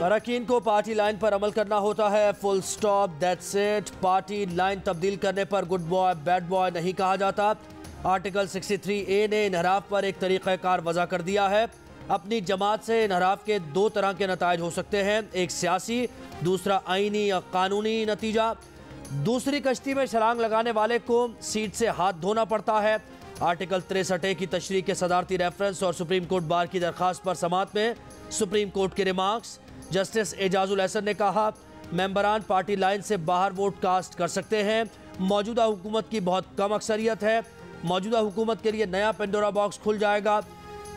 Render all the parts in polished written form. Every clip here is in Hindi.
अरकान को पार्टी लाइन पर अमल करना होता है, full stop, that's it. Party line तब्दील करने पर गुड बॉय बैड बॉय नहीं कहा जाता। आर्टिकल 63A ने इनहराफ पर एक तरीक़ाकार वज़ा कर दिया है। अपनी जमात से इनहराफ के दो तरह के नताइज हो सकते हैं, एक सियासी, दूसरा आइनी या कानूनी नतीजा। दूसरी कश्ती में छलांग लगाने वाले को सीट से हाथ धोना पड़ता है। आर्टिकल 63A की तशरीह के सदारती रेफरेंस और सुप्रीम कोर्ट बार की दरख्वास्त पर समात में सुप्रीम कोर्ट के रिमार्क्स। जस्टिस एजाजुल एहसन ने कहा, मेंबरान पार्टी लाइन से बाहर वोट कास्ट कर सकते हैं। मौजूदा हुकूमत की बहुत कम अक्सरियत है। मौजूदा हुकूमत के लिए नया पेंडोरा बॉक्स खुल जाएगा।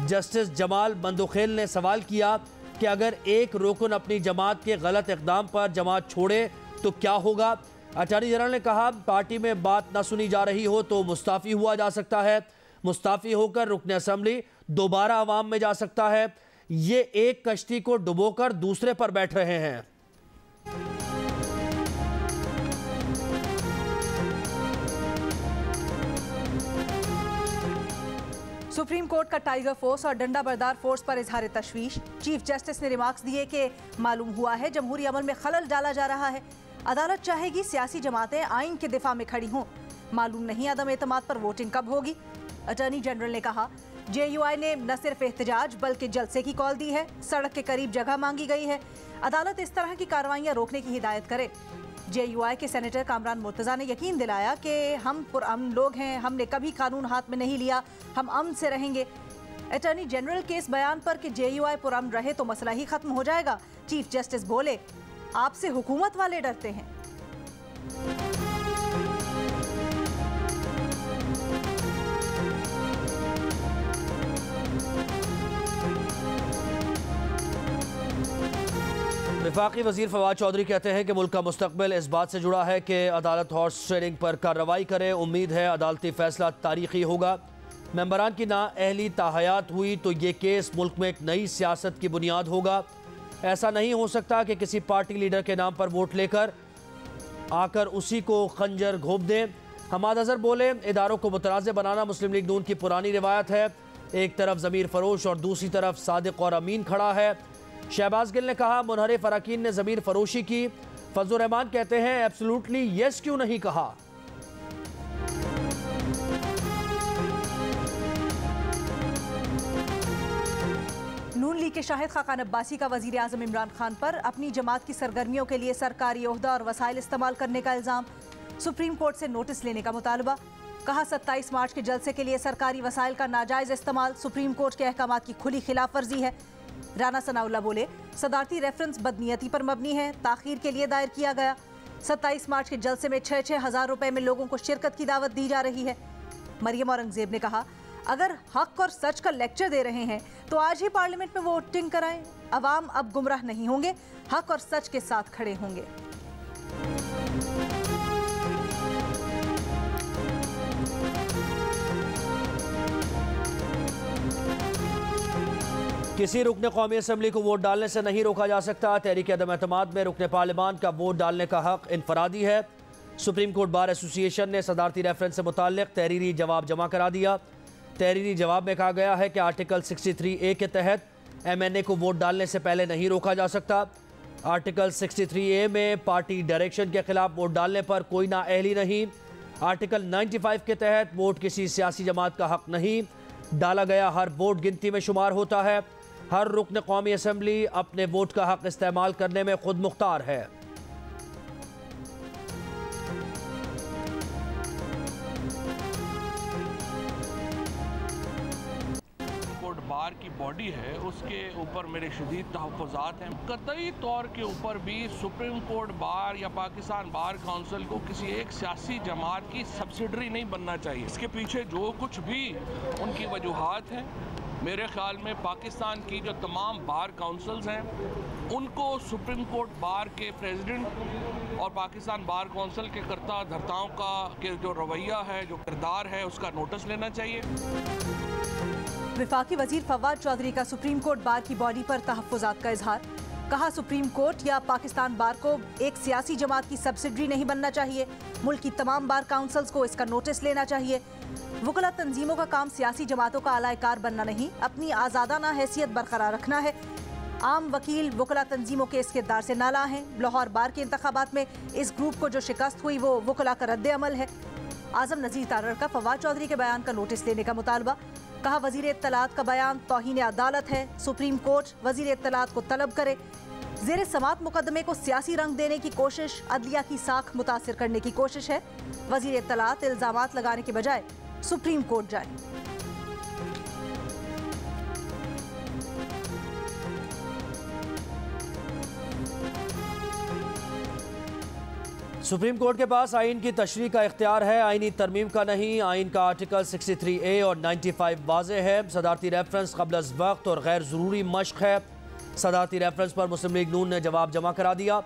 जस्टिस जमाल बंदोखेल ने सवाल किया कि अगर एक रुकन अपनी जमात के गलत इक़दाम पर जमात छोड़े तो क्या होगा। अटॉर्नी जनरल ने कहा, पार्टी में बात ना सुनी जा रही हो तो मुस्ताफ़ी हुआ जा सकता है। मुस्ताफ़ी होकर रुकन असम्बली दोबारा अवाम में जा सकता है। ये एक कश्ती को डुबोकर दूसरे पर बैठ रहे हैं। सुप्रीम कोर्ट का टाइगर फोर्स और डंडा बरदार फोर्स पर इजहार तशवीश। चीफ जस्टिस ने रिमार्क्स दिए कि मालूम हुआ है जमहूरी अमल में खलल डाला जा रहा है। अदालत चाहेगी सियासी जमातें आइन के दिफा में खड़ी हों। मालूम नहीं अदम एतमाद पर वोटिंग कब होगी। अटॉर्नी जनरल ने कहा, JUI ने न सिर्फ एहतजाज बल्कि जलसे की कॉल दी है। सड़क के करीब जगह मांगी गई है। अदालत इस तरह की कार्रवाइयां रोकने की हिदायत करे। JUI के सेनेटर कामरान मुर्तज़ा ने यकीन दिलाया कि हम पुरअमन लोग हैं, हमने कभी कानून हाथ में नहीं लिया, हम अमन से रहेंगे। अटॉर्नी जनरल के इस बयान पर कि JUI पुरअमन रहे तो मसला ही खत्म हो जाएगा, चीफ जस्टिस बोले, आपसे हुकूमत वाले डरते हैं। वफाकी वज़ीर फवाद चौधरी कहते हैं कि मुल्क का मुस्तकबिल इस बात से जुड़ा है कि अदालत हॉर्स ट्रेडिंग पर कार्रवाई करे। उम्मीद है अदालती फैसला तारीखी होगा। मेंबरान की नाअहली ताहयात हुई तो ये केस मुल्क में एक नई सियासत की बुनियाद होगा। ऐसा नहीं हो सकता कि किसी पार्टी लीडर के नाम पर वोट लेकर आकर उसी को खंजर घोंप दें। हमाद अजहर बोले, इदारों को मुतनाज़ बनाना मुस्लिम लीग नून की पुरानी रिवायत है। एक तरफ ज़मीर फरोश और दूसरी तरफ सादिक और अमीन खड़ा है। शहबाज गिल ने कहा, मुनहरिफ अरकान ने ज़मीर फरोशी की। फजलुर रहमान कहते हैं, एब्सोल्युटली यस क्यों नहीं कहा। नून लीग के शाहिद खाकान अब्बासी का वज़ीर आज़म इमरान खान पर अपनी जमात की सरगर्मियों के लिए सरकारी ओहदा और वसाइल इस्तेमाल करने का इल्ज़ाम। सुप्रीम कोर्ट से नोटिस लेने का मुतालबा। कहा, 27 मार्च के जलसे के लिए सरकारी वसाइल का नाजायज़ इस्तेमाल सुप्रीम कोर्ट के अहकामात की खुली खिलाफ वर्जी है। राना सनाउल्लाह बोले, सदारती रेफरेंस बदनीयती पर मबनी है, ताखीर के लिए दायर किया गया। 27 मार्च के जलसे में 6-6 हज़ार रुपए में लोगों को शिरकत की दावत दी जा रही है। मरियम औरंगजेब ने कहा, अगर हक और सच का लेक्चर दे रहे हैं तो आज ही पार्लियामेंट में वोटिंग कराएं। अवाम अब गुमराह नहीं होंगे, हक और सच के साथ खड़े होंगे। किसी रुकने कौमी असम्बली को वोट डालने से नहीं रोका जा सकता। तहरीक अदम एतमाद में रुकने पार्लियामान का वोट डालने का हक इनफरादी है। सुप्रीम कोर्ट बार एसोसिएशन ने सदारती रेफरेंस से मुताल्लिक तहरीरी जवाब जमा करा दिया। तहरीरी जवाब में कहा गया है कि आर्टिकल 63A के तहत MNA को वोट डालने से पहले नहीं रोका जा सकता। आर्टिकल 63A में पार्टी डायरेक्शन के खिलाफ वोट डालने पर कोई नाअहली नहीं। आर्टिकल 95 के तहत वोट किसी सियासी जमात का हक नहीं। डाला गया हर वोट गिनती में शुमार होता है। हर रुकन कौमी असम्बली अपने वोट का हक इस्तेमाल करने में खुद मुख्तार है। बार की बॉडी है, उसके ऊपर मेरे शदीद तहफ़्फ़ुज़ात हैं। कतई तौर के ऊपर भी सुप्रीम कोर्ट बार या पाकिस्तान बार काउंसिल को किसी एक सियासी जमात की सब्सिडरी नहीं बनना चाहिए। इसके पीछे जो कुछ भी उनकी वजूहात हैं, मेरे ख्याल में पाकिस्तान की जो तमाम बार काउंसिल्स हैं उनको सुप्रीम कोर्ट बार के प्रेसिडेंट और पाकिस्तान बार काउंसिल के कर्ता धर्ताओं का के जो रवैया है, जो किरदार है, उसका नोटिस लेना चाहिए। वफाकी वज़ीर फवाद चौधरी का सुप्रीम कोर्ट बार की बॉडी पर तहफ़्फ़ुज़ात का इजहार। कहा, सुप्रीम कोर्ट या पाकिस्तान बार को एक सियासी जमात की सब्सिडरी नहीं बनना चाहिए। मुल्क की तमाम बार काउंसिल्स को इसका नोटिस लेना चाहिए। वकला तंजीमों का काम सियासी जमातों का आलाकार बनना नहीं, अपनी आज़ादाना हैसियत बरकरार रखना है। आम वकील वकला तंजीमों के इस किरदार से नाला हैं। लाहौर बार के इंतखाबात में इस ग्रुप को जो शिकस्त हुई वो वकला का रद्द अमल है। आजम नज़ीर तारड़ का फवाद चौधरी के बयान का नोटिस लेने का मुतालबा। कहा वजीर इत्तलात का बयान तौहीन अदालत है। सुप्रीम कोर्ट वजीर इत्तलात को तलब करे। ज़ेर समात मुकदमे को सियासी रंग देने की कोशिश, अदलिया की साख मुतासिर करने की कोशिश है। वजीर इत्तलात इल्जामात लगाने के बजाय सुप्रीम कोर्ट जाए। सुप्रीम कोर्ट के पास आइन की तशरीह का इख्तियार है, आइनी तरमीम का नहीं। आइन का आर्टिकल 63A और 95 वाज़ेह है। सदारती रेफरेंस क़ब्ल अज़ वक्त और गैर ज़रूरी मश्क है। सदारती रेफरेंस पर मुस्लिम लीग नून ने जवाब जमा करा दिया।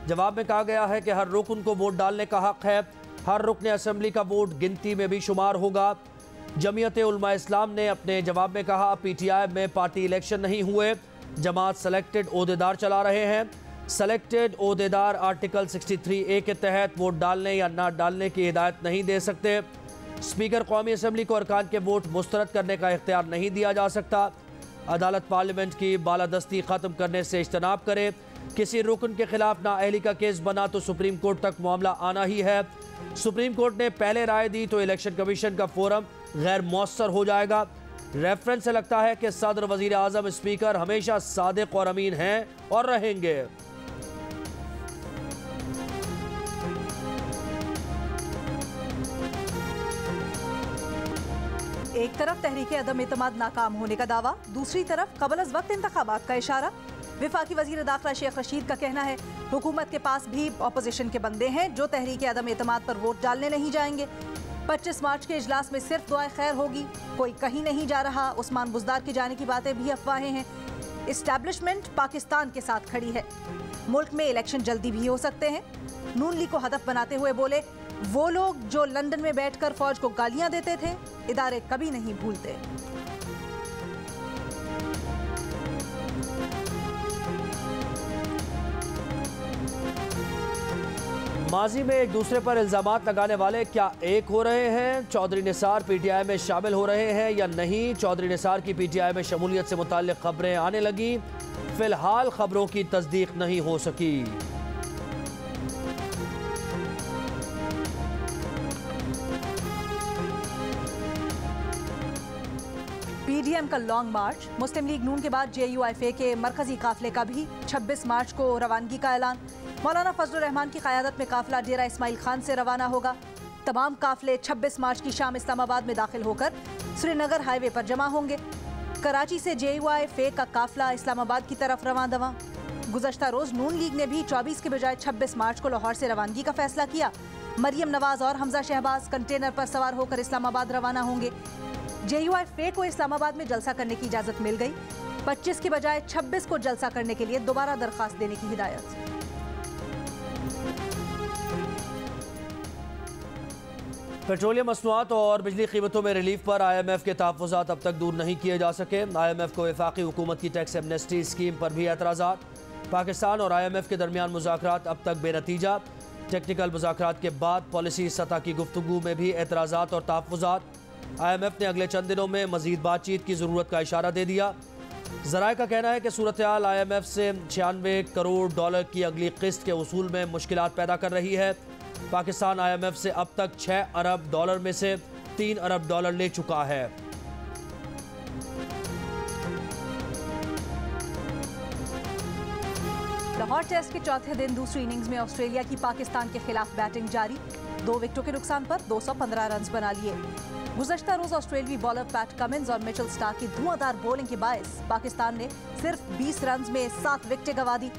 जवाब में कहा गया है कि हर रुकन को वोट डालने का हक है। हर रुकन असम्बली का वोट गिनती में भी शुमार होगा। जमीयत उलमा इस्लाम ने अपने जवाब में कहा PTI में पार्टी इलेक्शन नहीं हुए, जमात सेलेक्टेड ओहदेदार चला रहे हैं। सेलेक्टेड ओहदेदार आर्टिकल 63A के तहत वोट डालने या ना डालने की हिदायत नहीं दे सकते। स्पीकर कौमी असम्बली को अरकान के वोट मुस्तरद करने का इख्तियार नहीं दिया जा सकता। अदालत पार्लियामेंट की बालादस्ती ख़त्म करने से इज्तनाब करे। किसी रुकन के खिलाफ नाअहली का केस बना तो सुप्रीम कोर्ट तक मामला आना ही है। सुप्रीम कोर्ट ने पहले राय दी तो इलेक्शन कमीशन का फोरम गैर मौसर हो जाएगा। रेफरेंस से लगता है कि सदर, वजीर आजम, स्पीकर हमेशा सादिक और अमीन हैं और रहेंगे। एक तरफ तहरीक अदम एतमाद नाकाम होने का दावा, दूसरी तरफ क़ब्ल अज़ वक्त इंतखाबात का इशारा। विफाकी वज़ीर दाखिला शेख रशीद का कहना है हुकूमत के पास भी अपोजिशन के बंदे हैं जो तहरीक अदम एतमाद पर वोट डालने नहीं जाएंगे। 25 मार्च के इजलास में सिर्फ दुआए खैर होगी, कोई कहीं नहीं जा रहा। उस्मान बुज़दार के जाने की बातें भी अफवाहें हैं। इस्टेब्लिशमेंट पाकिस्तान के साथ खड़ी है। मुल्क में इलेक्शन जल्दी भी हो सकते हैं। नून लीग को हदफ बनाते हुए बोले वो लोग जो लंदन में बैठकर फौज को गालियां देते थे, इदारे कभी नहीं भूलते। माजी में एक दूसरे पर इल्जामात लगाने वाले क्या एक हो रहे हैं? चौधरी निसार PTI में शामिल हो रहे हैं या नहीं? चौधरी निसार की PTI में शमूलियत से मुताल्लिक खबरें आने लगी। फिलहाल खबरों की तस्दीक नहीं हो सकी। PDM का लॉन्ग मार्च, मुस्लिम लीग नून के बाद JUIFA के मरकजी काफिले का भी 26 मार्च को रवानगी का ऐलान। मौलाना फजलुर रहमान की क़यादत में काफिला डेरा इस्माइल खान से रवाना होगा। तमाम काफिले 26 मार्च की शाम इस्लामाबाद में दाखिल होकर श्रीनगर हाईवे पर जमा होंगे। कराची से JUIFA का काफिला इस्लामाबाद की तरफ रवां दवा। गुज़श्ता रोज नून लीग ने भी 24 के बजाय 26 मार्च को लाहौर से रवानगी का फैसला किया। मरियम नवाज और हमजा शहबाज कंटेनर पर सवार होकर इस्लामाबाद रवाना होंगे। JUIFA को इस्लामाबाद में जलसा करने की इजाजत मिल गई। 25 के बजाय 26 को जलसा करने के लिए दोबारा दरखास्त देने की हिदायत। पेट्रोलियम मसनूआत और बिजली कीमतों में रिलीफ पर IMF के तहफ़्फ़ुज़ात अब तक दूर नहीं किए जा सके। IMF को वफाकी हुकूमत की टैक्स एमनेस्टी स्कीम पर भी एतराज़ात। पाकिस्तान और IMF के दरमियान मुज़ाकरात अब तक बेनतीजा। टेक्निकल मुज़ाकरात के बाद पॉलिसी सतह की गुफ्तगू में भी एतराज़ात और तहफ़्फ़ुज़ात। IMF ने अगले चंद दिनों में मज़ीद बातचीत की ज़रूरत का इशारा दे दिया। ज़राए का कहना है कि सूरत हाल IMF से $96 करोड़ की अगली किस्त के वसूल में मुश्किलात पैदा कर रही है। पाकिस्तान IMF से अब तक $6 अरब में से $3 अरब ले चुका है। लाहौर टेस्ट के चौथे दिन दूसरी इनिंग्स में ऑस्ट्रेलिया की पाकिस्तान के खिलाफ बैटिंग जारी। 2 विकेटों के नुकसान पर 215 रन बना लिए। गुज़श्ता रोज ऑस्ट्रेलियावी बॉलर पैट कमिंस और मिचेल स्टार्क की धुआंधार बॉलिंग के बायस पाकिस्तान ने सिर्फ 20 रन में 7 विकेटें गंवा दी।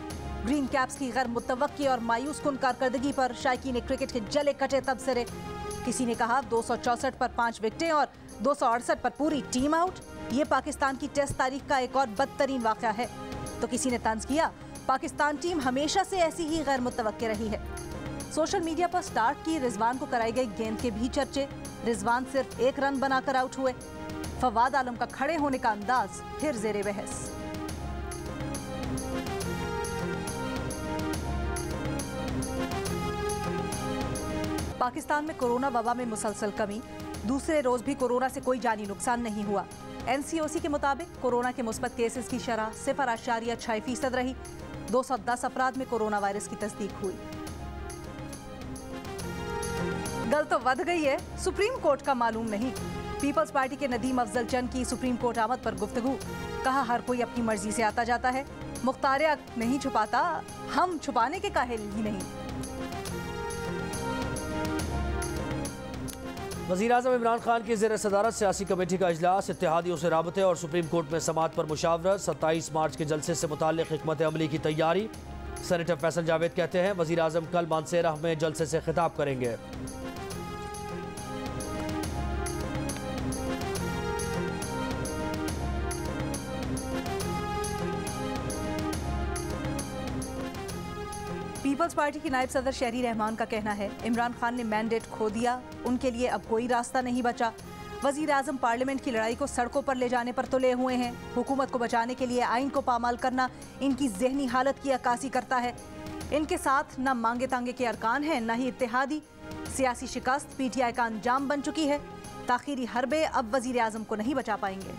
ग्रीन कैप्स की गैर मुतवक्की और मायूस कुन कारकर्दगी पर शायकीन क्रिकेट के जले कटे तबसरे। किसी ने कहा 264 पर 5 विकेटें और 268 पर पूरी टीम आउट। ये पाकिस्तान की टेस्ट तारीख का एक और बदतरीन वाक़या है। तो किसी ने तंज किया पाकिस्तान टीम हमेशा से ऐसी ही गैर मुतवक्की रही है। सोशल मीडिया पर स्टार्क की रिजवान को कराई गई गेंद के भी चर्चे। रिजवान सिर्फ 1 रन बनाकर आउट हुए। फवाद आलम का खड़े होने का अंदाज फिर ज़ेरे बहस। पाकिस्तान में कोरोना वबा में मुसलसल कमी। दूसरे रोज भी कोरोना से कोई जानी नुकसान नहीं हुआ। NCOC के मुताबिक कोरोना के मुस्बत केसेस की शरह 0.6% रही। 210 अफराद में कोरोना वायरस की तस्दीक हुई। गल तो वध गई है, सुप्रीम कोर्ट का मालूम नहीं। पीपल्स पार्टी के नदीम अफजल चंद की सुप्रीम कोर्ट आमद पर गुफ्तगू। कहा हर कोई अपनी मर्जी से आता जाता है, मुख्तार नहीं छुपाता, हम छुपाने के काहिल ही नहीं। वज़ीर-ए-आज़म इमरान खान की ज़ेर सदारत सियासी कमेटी का इजलास, इत्तेहादियों से राबते और सुप्रीम कोर्ट में समाअत पर मुशावरत। 27 मार्च के जलसे से मुताल्लिक़ हिकमत अमली की तैयारी। सेनेटर फैसल जावेद कहते हैं वज़ीर-ए-आज़म कल मानसेरा में जलसे से खिताब करेंगे। पीपल्स पार्टी की नायब सदर शहरी रहमान का कहना है इमरान खान ने मैंडेट खो दिया, उनके लिए अब कोई रास्ता नहीं बचा। वज़ीर आज़म पार्लियामेंट की लड़ाई को सड़कों पर ले जाने पर तुले हुए हैं। हुकूमत को बचाने के लिए आइन को पामाल करना इनकी जहनी हालत की अक्कासी करता है। इनके साथ न मांगे तांगे के अरकान हैं, न ही इत्तेहादी। सियासी शिकस्त PTI का अंजाम बन चुकी है। ताखीरी हरबे अब वज़ीर आज़म को नहीं बचा पाएंगे।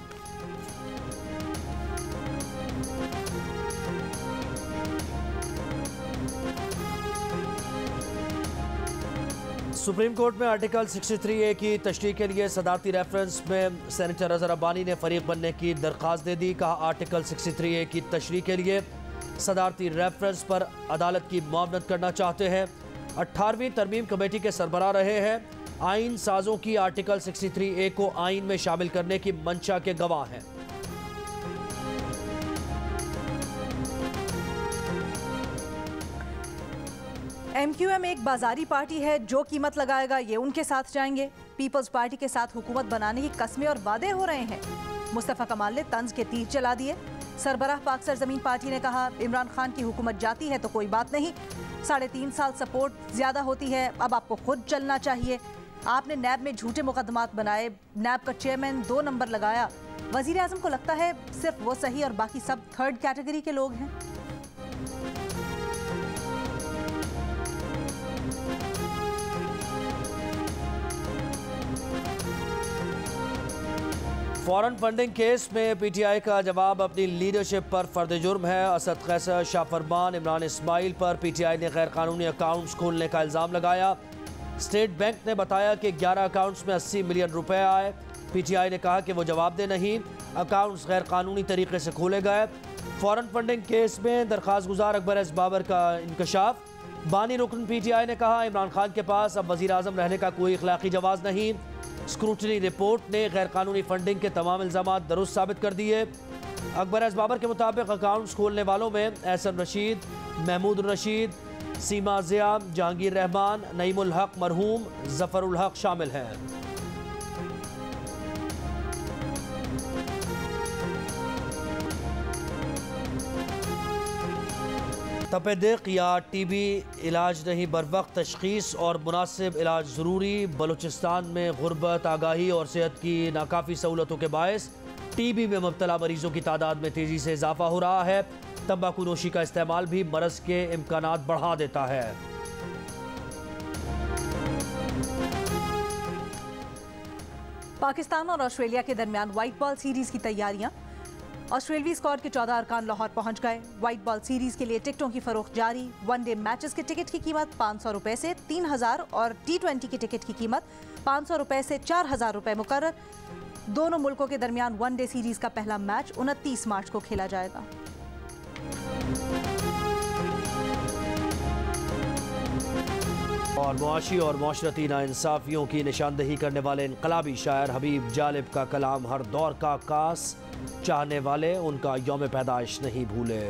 सुप्रीम कोर्ट में आर्टिकल 63A की तशरीह के लिए सदारती रेफरेंस में सेनेटर अजहर अब्बानी ने फरीक बनने की दरख्वास्त दे दी। कहा आर्टिकल 63A की तशरीह के लिए सदारती रेफरेंस पर अदालत की मुआवनत करना चाहते हैं। 18वीं तरमीम कमेटी के सरबराह रहे हैं। आइन साजों की आर्टिकल 63A को आइन में शामिल करने की मंशा के गवाह हैं। MQM एक बाजारी पार्टी है, जो कीमत लगाएगा ये उनके साथ जाएंगे। पीपल्स पार्टी के साथ हुकूमत बनाने की कस्में और वादे हो रहे हैं। मुस्तफ़ा कमाल ने तंज के तीर चला दिए। सरबराह पाक सरजमीन पार्टी ने कहा इमरान खान की हुकूमत जाती है तो कोई बात नहीं, 3.5 साल सपोर्ट ज्यादा होती है, अब आपको खुद चलना चाहिए। आपने नैब में झूठे मुकदमात बनाए, नैब का चेयरमैन 2 नंबर लगाया। वजीर आज़म को लगता है सिर्फ वो सही और बाकी सब थर्ड कैटेगरी के लोग हैं। फॉरेन फंडिंग केस में PTI का जवाब अपनी लीडरशिप पर फर्द जुर्म है। असद कैसर, शाह फरमान, इमरान इस्माइल पर PTI ने गैर कानूनी अकाउंट्स खोलने का इल्ज़ाम लगाया। स्टेट बैंक ने बताया कि 11 अकाउंट्स में 80 मिलियन रुपए आए। PTI ने कहा कि वो जवाबदेह नहीं, अकाउंट्स गैर कानूनी तरीके से खोले गए। फॉरेन फंडिंग केस में दरख्वास्त गुजार अकबर एस बाबर का इंकशाफ। बानी रुकन PTI ने कहा इमरान खान के पास अब वज़ीर आज़म रहने का कोई इखलाकी जवाज़ नहीं। स्क्रूटनी रिपोर्ट ने गैर कानूनी फंडिंग के तमाम इल्ज़ाम दुरुस्त साबित कर दिए। अकबर एस बाबर के मुताबिक अकाउंट्स खोलने वालों में एहसन रशीद, महमूद रशीद, सीमा ज़िया, जहांगीर रहमान, नईमुल हक मरहूम, जफरुल हक शामिल हैं। तपेदिक या TB इलाज नहीं, बर वक्त तशखीस और मुनासिब इलाज ज़रूरी। बलूचिस्तान में गुर्बत, आगाही और सेहत की नाकाफ़ी सहूलतों के बायस TB में मुब्तला मरीजों की तादाद में तेज़ी से इजाफा हो रहा है। तंबाकू नोशी का इस्तेमाल भी मरज़ के इम्कानात बढ़ा देता है। पाकिस्तान और ऑस्ट्रेलिया के दरमियान व्हाइट बॉल सीरीज की तैयारियां। ऑस्ट्रेलियावी स्क्वाड के 14 अरकान लाहौर पहुंच गए। व्हाइट बॉल सीरीज के लिए टिकटों की फरोख्त जारी। वनडे मैचेस के टिकट की कीमत 500 रुपए से 3000 और T20 की टिकट की कीमत 500 रुपए से 4000 रुपए मुकर्रर। दोनों मुल्कों के दरमियान वनडे सीरीज का पहला मैच 29 मार्च को खेला जाएगा। और मुआशी और माशरती नाइंसाफियों की निशानदेही करने वाले इनकलाबी शायर हबीब जालिब का कलाम हर दौर का आकाश, चाहने वाले उनका यौम पैदाइश नहीं भूले।